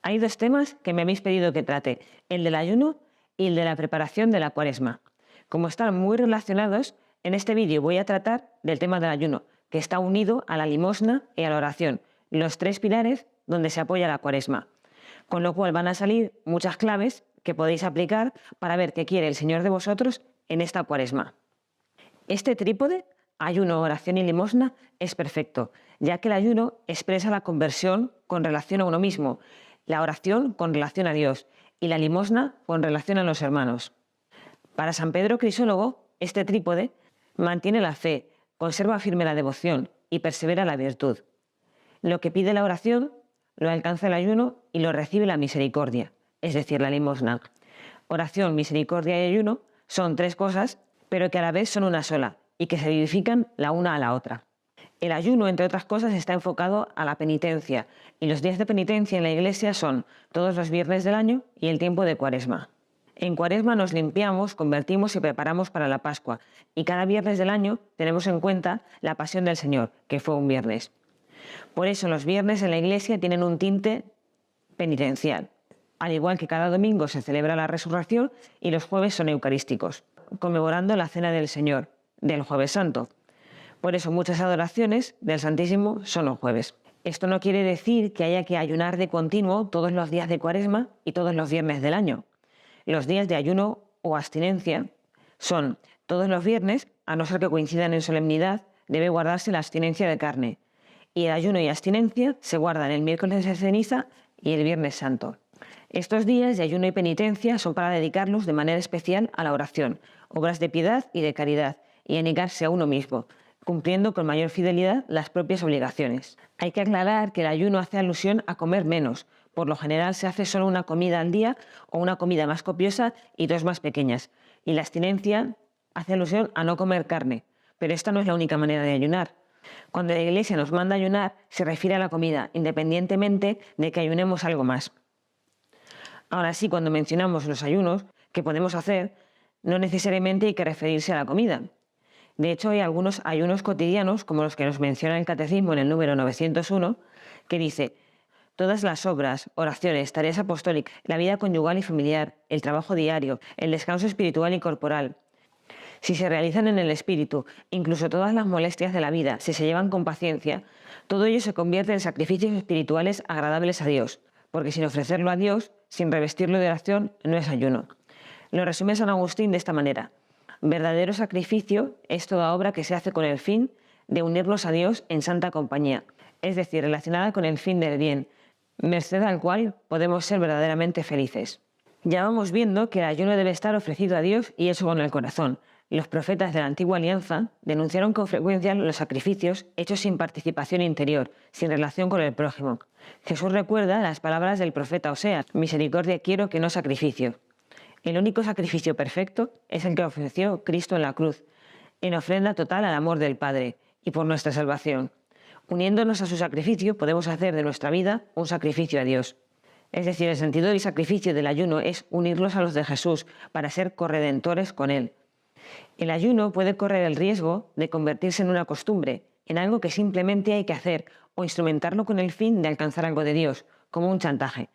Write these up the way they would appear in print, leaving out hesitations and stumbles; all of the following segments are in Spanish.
Hay dos temas que me habéis pedido que trate, el del ayuno y el de la preparación de la Cuaresma. Como están muy relacionados, en este vídeo voy a tratar del tema del ayuno, que está unido a la limosna y a la oración, los tres pilares donde se apoya la Cuaresma. Con lo cual van a salir muchas claves que podéis aplicar para ver qué quiere el Señor de vosotros en esta Cuaresma. Este trípode, ayuno, oración y limosna, es perfecto, ya que el ayuno expresa la conversión con relación a uno mismo, la oración con relación a Dios y la limosna con relación a los hermanos. Para San Pedro Crisólogo, este trípode mantiene la fe, conserva firme la devoción y persevera la virtud. Lo que pide la oración lo alcanza el ayuno y lo recibe la misericordia, es decir, la limosna. Oración, misericordia y ayuno son tres cosas, pero que a la vez son una sola y que se vivifican la una a la otra. El ayuno, entre otras cosas, está enfocado a la penitencia, y los días de penitencia en la Iglesia son todos los viernes del año y el tiempo de Cuaresma. En Cuaresma nos limpiamos, convertimos y preparamos para la Pascua, y cada viernes del año tenemos en cuenta la Pasión del Señor, que fue un viernes. Por eso los viernes en la Iglesia tienen un tinte penitencial, al igual que cada domingo se celebra la Resurrección y los jueves son eucarísticos, conmemorando la Cena del Señor, del Jueves Santo. Por eso muchas adoraciones del Santísimo son los jueves. Esto no quiere decir que haya que ayunar de continuo todos los días de Cuaresma y todos los viernes del año. Los días de ayuno o abstinencia son todos los viernes, a no ser que coincidan en solemnidad, debe guardarse la abstinencia de carne. Y el ayuno y abstinencia se guardan el miércoles de ceniza y el viernes santo. Estos días de ayuno y penitencia son para dedicarlos de manera especial a la oración, obras de piedad y de caridad, y a negarse a uno mismo, cumpliendo con mayor fidelidad las propias obligaciones. Hay que aclarar que el ayuno hace alusión a comer menos. Por lo general se hace solo una comida al día o una comida más copiosa y dos más pequeñas. Y la abstinencia hace alusión a no comer carne. Pero esta no es la única manera de ayunar. Cuando la Iglesia nos manda ayunar, se refiere a la comida, independientemente de que ayunemos algo más. Ahora sí, cuando mencionamos los ayunos que podemos hacer, no necesariamente hay que referirse a la comida. De hecho, hay algunos ayunos cotidianos, como los que nos menciona el Catecismo en el número 901, que dice: todas las obras, oraciones, tareas apostólicas, la vida conyugal y familiar, el trabajo diario, el descanso espiritual y corporal, si se realizan en el espíritu, incluso todas las molestias de la vida, si se llevan con paciencia, todo ello se convierte en sacrificios espirituales agradables a Dios, porque sin ofrecerlo a Dios, sin revestirlo de oración, no es ayuno. Lo resume San Agustín de esta manera: verdadero sacrificio es toda obra que se hace con el fin de unirnos a Dios en santa compañía, es decir, relacionada con el fin del bien, merced al cual podemos ser verdaderamente felices. Ya vamos viendo que el ayuno debe estar ofrecido a Dios y eso con el corazón. Los profetas de la antigua alianza denunciaron con frecuencia los sacrificios hechos sin participación interior, sin relación con el prójimo. Jesús recuerda las palabras del profeta Oseas: misericordia quiero, que no sacrificio. El único sacrificio perfecto es el que ofreció Cristo en la cruz, en ofrenda total al amor del Padre y por nuestra salvación. Uniéndonos a su sacrificio podemos hacer de nuestra vida un sacrificio a Dios. Es decir, el sentido del sacrificio del ayuno es unirlos a los de Jesús para ser corredentores con Él. El ayuno puede correr el riesgo de convertirse en una costumbre, en algo que simplemente hay que hacer o instrumentarlo con el fin de alcanzar algo de Dios, como un chantaje.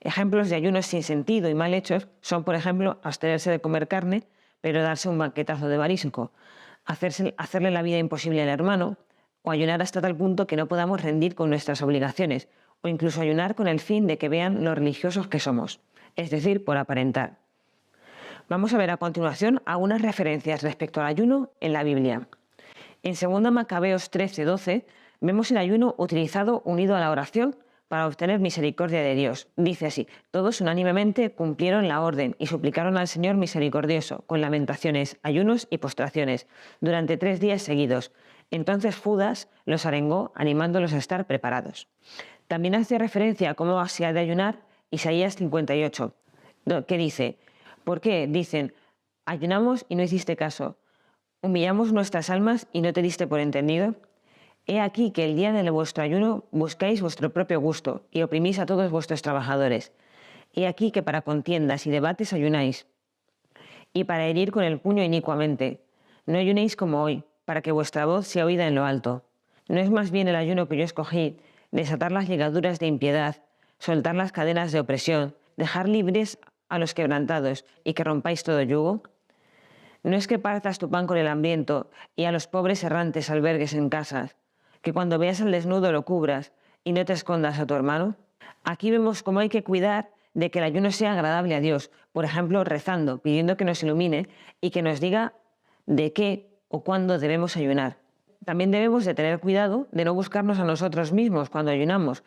Ejemplos de ayunos sin sentido y mal hechos son, por ejemplo, abstenerse de comer carne, pero darse un banquetazo de marisco, hacerle la vida imposible al hermano, o ayunar hasta tal punto que no podamos rendir con nuestras obligaciones, o incluso ayunar con el fin de que vean lo religiosos que somos, es decir, por aparentar. Vamos a ver a continuación algunas referencias respecto al ayuno en la Biblia. En 2 Macabeos 13:12 vemos el ayuno utilizado unido a la oración para obtener misericordia de Dios. Dice así: todos unánimemente cumplieron la orden y suplicaron al Señor misericordioso, con lamentaciones, ayunos y postraciones, durante 3 días seguidos. Entonces Judas los arengó, animándolos a estar preparados. También hace referencia a cómo se ha de ayunar Isaías 58, que dice: ¿por qué? Dicen: ayunamos y no hiciste caso, humillamos nuestras almas y no te diste por entendido. He aquí que el día de vuestro ayuno buscáis vuestro propio gusto y oprimís a todos vuestros trabajadores. He aquí que para contiendas y debates ayunáis, y para herir con el puño inicuamente. No ayunéis como hoy, para que vuestra voz sea oída en lo alto. ¿No es más bien el ayuno que yo escogí, desatar las ligaduras de impiedad, soltar las cadenas de opresión, dejar libres a los quebrantados y que rompáis todo yugo? ¿No es que partas tu pan con el hambriento y a los pobres errantes albergues en casas, que cuando veas al desnudo lo cubras y no te escondas a tu hermano? Aquí vemos cómo hay que cuidar de que el ayuno sea agradable a Dios, por ejemplo, rezando, pidiendo que nos ilumine y que nos diga de qué o cuándo debemos ayunar. También debemos de tener cuidado de no buscarnos a nosotros mismos cuando ayunamos,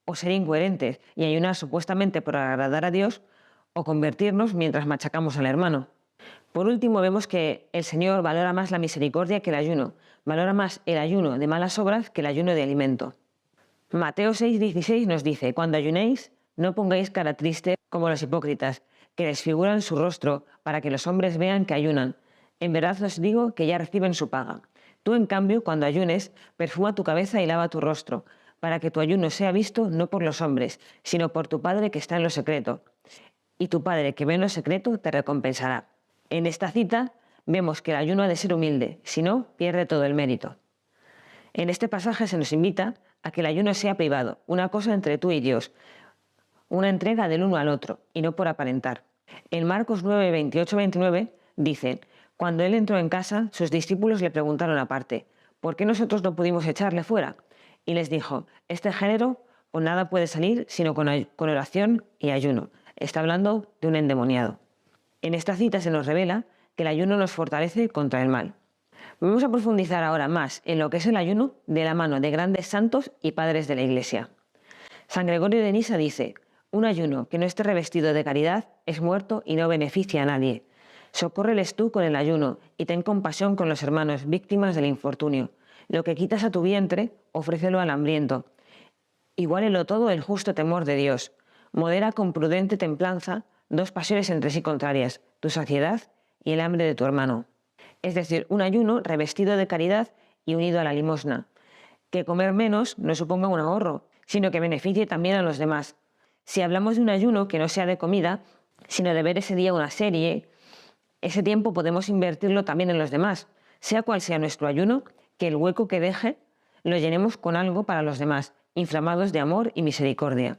o ser incoherentes y ayunar supuestamente por agradar a Dios, o convertirnos mientras machacamos al hermano. Por último, vemos que el Señor valora más la misericordia que el ayuno, valora más el ayuno de malas obras que el ayuno de alimento. Mateo 6,16 nos dice: cuando ayunéis, no pongáis cara triste como los hipócritas, que desfiguran su rostro para que los hombres vean que ayunan. En verdad os digo que ya reciben su paga. Tú, en cambio, cuando ayunes, perfuma tu cabeza y lava tu rostro, para que tu ayuno sea visto no por los hombres, sino por tu Padre que está en lo secreto. Y tu Padre que ve en lo secreto te recompensará. En esta cita vemos que el ayuno ha de ser humilde, si no, pierde todo el mérito. En este pasaje se nos invita a que el ayuno sea privado, una cosa entre tú y Dios, una entrega del uno al otro, y no por aparentar. En Marcos 9, 28, 29 dice: cuando él entró en casa, sus discípulos le preguntaron aparte: ¿por qué nosotros no pudimos echarle fuera? Y les dijo: este género con nada puede salir sino con oración y ayuno. Está hablando de un endemoniado. En esta cita se nos revela que el ayuno nos fortalece contra el mal. Vamos a profundizar ahora más en lo que es el ayuno de la mano de grandes santos y padres de la Iglesia. San Gregorio de Nisa dice: un ayuno que no esté revestido de caridad es muerto y no beneficia a nadie. Socórreles tú con el ayuno y ten compasión con los hermanos víctimas del infortunio. Lo que quitas a tu vientre, ofrécelo al hambriento. Iguálelo todo el justo temor de Dios. Modera con prudente templanza dos pasiones entre sí contrarias, tu saciedad y el hambre de tu hermano. Es decir, un ayuno revestido de caridad y unido a la limosna. Que comer menos no suponga un ahorro, sino que beneficie también a los demás. Si hablamos de un ayuno que no sea de comida, sino de ver ese día una serie, ese tiempo podemos invertirlo también en los demás. Sea cual sea nuestro ayuno, que el hueco que deje lo llenemos con algo para los demás, inflamados de amor y misericordia.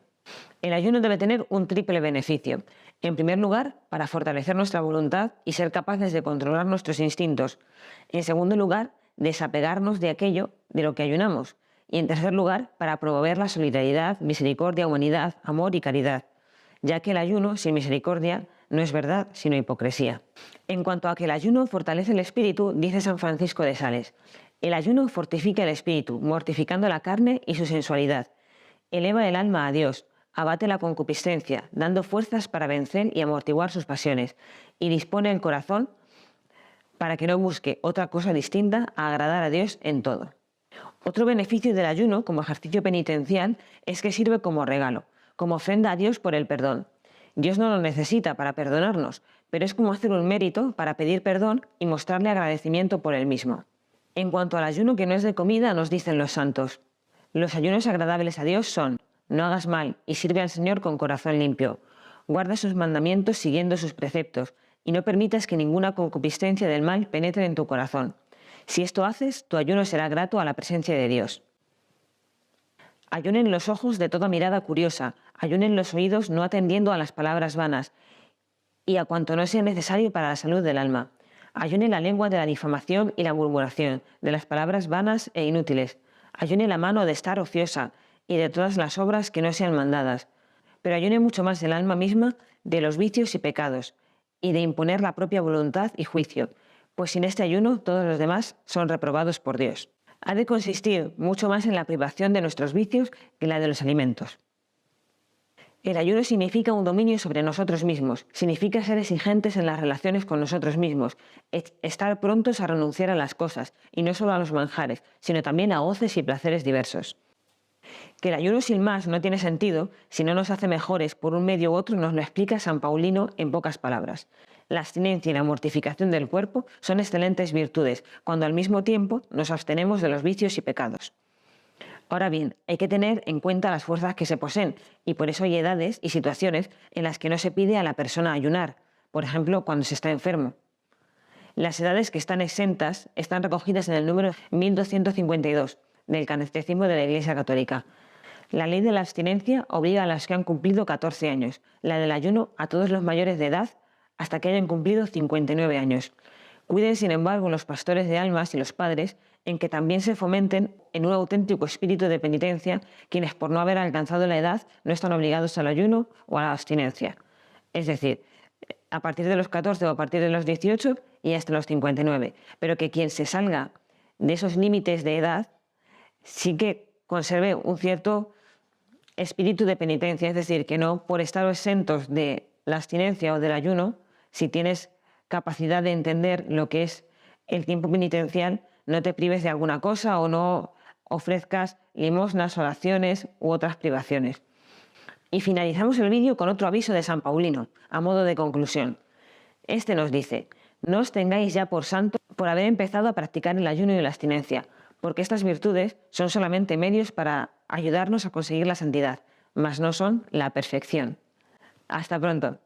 El ayuno debe tener un triple beneficio. En primer lugar, para fortalecer nuestra voluntad y ser capaces de controlar nuestros instintos. En segundo lugar, desapegarnos de aquello de lo que ayunamos. Y en tercer lugar, para promover la solidaridad, misericordia, humanidad, amor y caridad, ya que el ayuno sin misericordia no es verdad, sino hipocresía. En cuanto a que el ayuno fortalece el espíritu, dice San Francisco de Sales: el ayuno fortifica el espíritu, mortificando la carne y su sensualidad. Eleva el alma a Dios, abate la concupiscencia, dando fuerzas para vencer y amortiguar sus pasiones, y dispone el corazón para que no busque otra cosa distinta a agradar a Dios en todo. Otro beneficio del ayuno como ejercicio penitencial es que sirve como regalo, como ofrenda a Dios por el perdón. Dios no lo necesita para perdonarnos, pero es como hacer un mérito para pedir perdón y mostrarle agradecimiento por él mismo. En cuanto al ayuno que no es de comida, nos dicen los santos: los ayunos agradables a Dios son: no hagas mal y sirve al Señor con corazón limpio. Guarda sus mandamientos siguiendo sus preceptos y no permitas que ninguna concupiscencia del mal penetre en tu corazón. Si esto haces, tu ayuno será grato a la presencia de Dios. Ayunen los ojos de toda mirada curiosa, ayunen los oídos no atendiendo a las palabras vanas y a cuanto no sea necesario para la salud del alma. Ayune la lengua de la difamación y la murmuración, de las palabras vanas e inútiles. Ayune la mano de estar ociosa y de todas las obras que no sean mandadas. Pero ayune mucho más el alma misma de los vicios y pecados, y de imponer la propia voluntad y juicio, pues sin este ayuno todos los demás son reprobados por Dios. Ha de consistir mucho más en la privación de nuestros vicios que en la de los alimentos. El ayuno significa un dominio sobre nosotros mismos, significa ser exigentes en las relaciones con nosotros mismos, estar prontos a renunciar a las cosas, y no solo a los manjares, sino también a goces y placeres diversos. Que el ayuno sin más no tiene sentido si no nos hace mejores por un medio u otro nos lo explica San Paulino en pocas palabras. La abstinencia y la mortificación del cuerpo son excelentes virtudes, cuando al mismo tiempo nos abstenemos de los vicios y pecados. Ahora bien, hay que tener en cuenta las fuerzas que se poseen, y por eso hay edades y situaciones en las que no se pide a la persona ayunar, por ejemplo, cuando se está enfermo. Las edades que están exentas están recogidas en el número 1252 del Catecismo de la Iglesia Católica. La ley de la abstinencia obliga a los que han cumplido 14 años, la del ayuno a todos los mayores de edad hasta que hayan cumplido 59 años. Cuiden, sin embargo, los pastores de almas y los padres en que también se fomenten en un auténtico espíritu de penitencia quienes por no haber alcanzado la edad no están obligados al ayuno o a la abstinencia. Es decir, a partir de los 14 o a partir de los 18 y hasta los 59. Pero que quien se salga de esos límites de edad sí que conserve un cierto espíritu de penitencia, es decir, que no por estar exentos de la abstinencia o del ayuno, si tienes capacidad de entender lo que es el tiempo penitencial, no te prives de alguna cosa o no ofrezcas limosnas, oraciones u otras privaciones. Y finalizamos el vídeo con otro aviso de San Paulino, a modo de conclusión. Este nos dice: no os tengáis ya por santos por haber empezado a practicar el ayuno y la abstinencia, porque estas virtudes son solamente medios para ayudarnos a conseguir la santidad, mas no son la perfección. Hasta pronto.